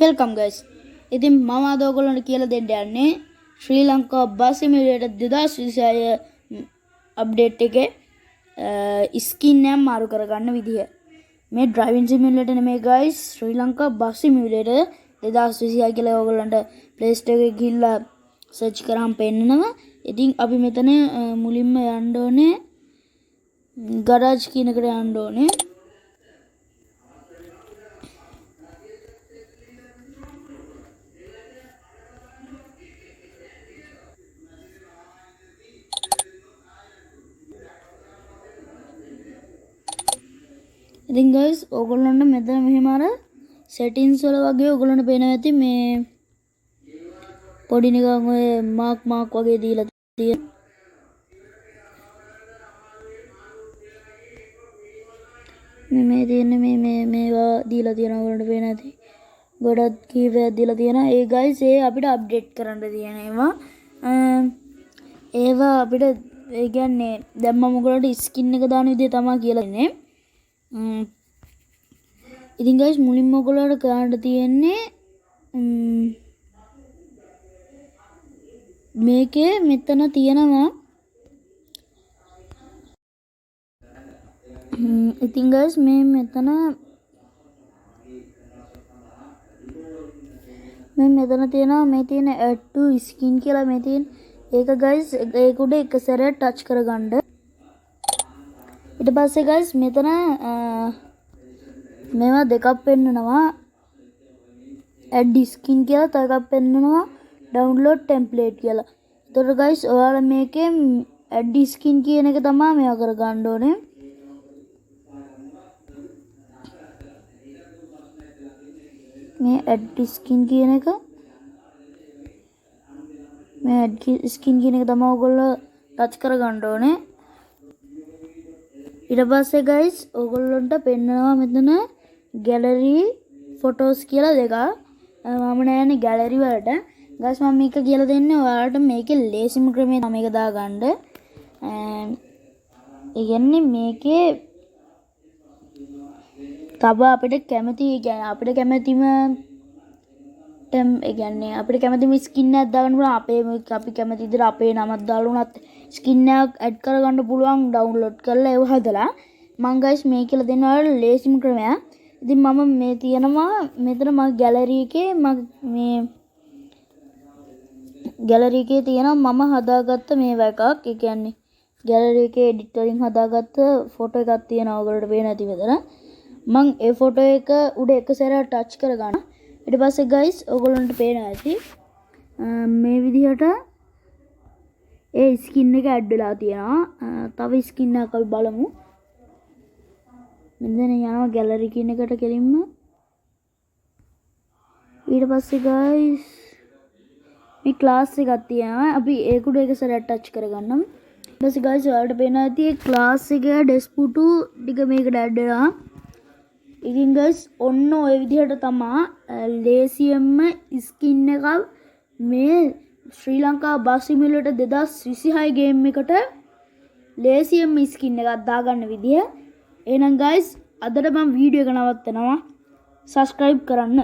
Welcome guys. ඉතින් මම අද ඔයගොල්ලන්ට කියලා දෙන්න යන්නේ ශ්‍රී ලංකා බස් සිමියුලේටර් 2026 අප්ඩේට් එකේ ස්කින් එක මාරු කරගන්න විදිය. මේ ඩ්‍රයිවිං සිමියුලේටර් නෙමෙයි ගයිස්, ශ්‍රී ලංකා බස් සිමියුලේටර් 2026 කියලා ඔයගොල්ලන්ට Play Store එකේ ගිහිල්ලා සර්ච් කරාම පෙන්නනවා. ඉතින් අපි මෙතන මුලින්ම යන්න ඕනේ ගරාජ් කියන එකට යන්න ඕනේ. ඉතින් guys ඕගොල්ලන්ට මෙතන මෙහෙම අර settings වල වගේ ඕගොල්ලන්ට පේනවා ඇති මේ පොඩි නිකන් ඔය මාක් වගේ දීලා තියෙන මේ තියෙන්නේ මේවා දීලා තියෙනවා ඕගොල්ලන්ට පේනවා ඇති ගොඩක් කීපයක් දීලා තියෙනවා ඒ guys ඒ අපිට අප්ඩේට් කරන්න තියෙන ඒවා අපිට ඒ කියන්නේ දැන් මම ඔයගොල්ලන්ට ස්කින් එක දාන විදිය තමයි කියලා ඉන්නේ ඉතින් guys මුලින්ම ඔයගොල්ලන්ට කරන්න තියෙන්නේ මේකේ මෙතන තියෙනවා ඉතින් guys මේ මෙතන තියෙනවා මේ තියෙන add to skin කියලා මේ තියෙන ඒක guys ඒක උඩ එක සැරයක් ටච් කරගන්න ඊට පස්සේ guys මෙතන මේවා දෙකක් පෙන්නනවා add skin කියලා තව එකක් පෙන්නනවා download template කියලා. ඒතකොට guys ඔයාලා මේකේ add skin කියන එක තමයි මේවා කරගන්න ඕනේ. මේ add skin කියන එක තමයි ඔයගොල්ලෝ ටච් කරගන්න ඕනේ. ඊට පස්සේ guys ඔයගොල්ලන්ට පෙන්නනවා මෙතන gallery photos කියලා දෙකක්. මම නෑනේ gallery වලට. guys මම මේක කියලා දෙන්නේ ඔයාලට මේකේ ලේසිම ක්‍රමය තමයි මේක දාගන්න. ඒ කියන්නේ මේකේ තව අපිට කැමති අපිට කැමතිම අපිට කැමතිම ස්කින් එකක් දාගන්න පුළුවන්. අපි කැමති විදිහට අපේ නමක් දාලා උනත් ස්කින් එකක් ඇඩ් කරගන්න පුළුවන් ඩවුන්ලෝඩ් කරලා ඒව හදලා. මම guys මේ කියලා දෙන්න ඔයාලට ලේසිම ක්‍රමයක්. ඉතින් මම මේ තියෙනවා මෙතන මගේ ගැලරි එකේ මේ ගැලරි එකේ තියෙනවා මම හදාගත්ත මේවා එකක්. ඒ කියන්නේ ගැලරි එකේ එඩිට් වලින් හදාගත්ත ෆොටෝ එකක් තියෙනවා ඔයගොල්ලන්ට පේන ඇති මෙතන. මම ඒ ෆොටෝ එක උඩ එක සැරයක් ටච් කරගන්න. ඊට පස්සේ guys ඔයගොල්ලන්ට පේනවා ඇති මේ විදිහට ඒ ස්කින් එක ඇඩ් වෙලා තියෙනවා. තව ස්කින් එකක් අපි බලමු. මෙතන යනවා ගැලරි කියන එකට කෙලින්ම. ඊට පස්සේ guys මේ ක්ලාස් එකක් තියෙනවා. අපි ඒක උඩ එක සැරයක් ටච් කරගන්නම්. ඊට පස්සේ guys ඔයාලට පේනවා ඇති ක්ලාස් එකේ ඩෙස්පුටු ටික මේකට ඇඩ් වෙනවා. ඉතින් guys ඔන්න ඔය විදිහට තමයි ලේසියෙන්ම ස්කින් එකක් මේ ශ්‍රී ලංකා බස් සිමියුලේටර් 2026 ගේම් එකට ලේසියෙන්ම ස්කින් එකක් දාගන්න විදිය. එහෙනම් guys අදට මම වීඩියෝ එක නවත්තනවා. subscribe කරන්න.